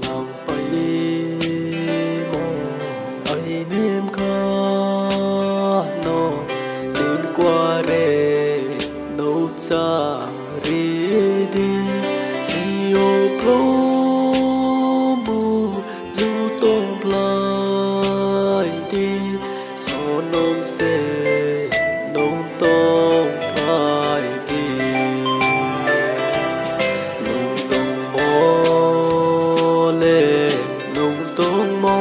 Sang pai mo ai nem kha no nên qua re no cha re de si o pro bu du to plai de so non se non to plai de non tong mo le non tong mo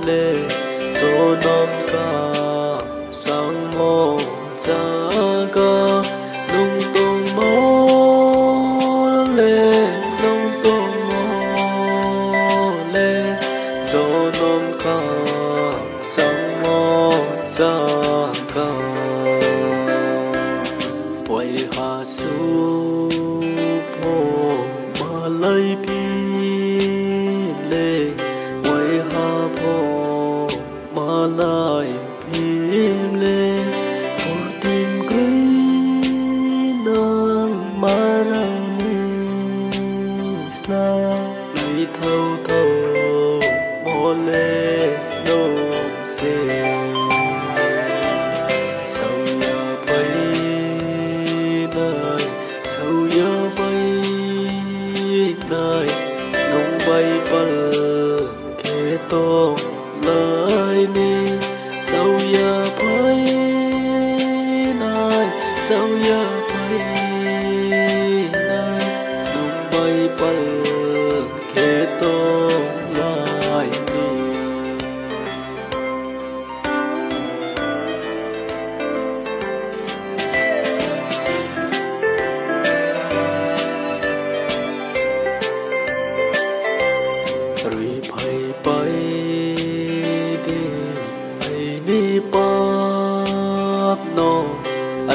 le so non ka sang mo cha ka non tong mo le non tong mo le so non ka sang mo cha ka Poi ha su po ma lai pi le Poi ha po ma lai pi le Por tim gri nang ma rang ni sna Lai thâu thâu mo le no se Sau ya pai nai Sau ya pai nai Nong pai pal ke tong lai ni Sau ya pai nai Sau ya pai nai Nong pai pal ke tong lai ni Rui phai pai de ai ni pap no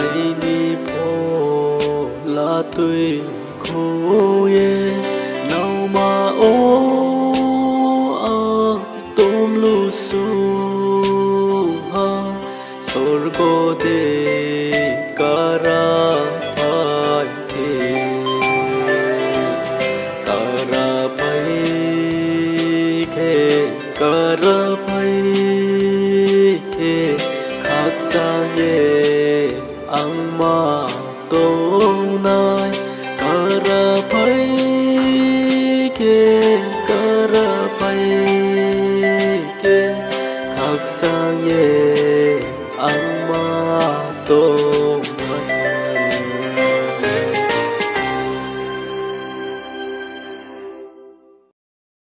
ai ni pho la tui kho ye nau ma o a tom lu su ha sorgo de kara pai ke kara pai ke kara pai ke khak sang ye ang ma tong nai kara pai ke kara pai ke khak sang ye ang ma tong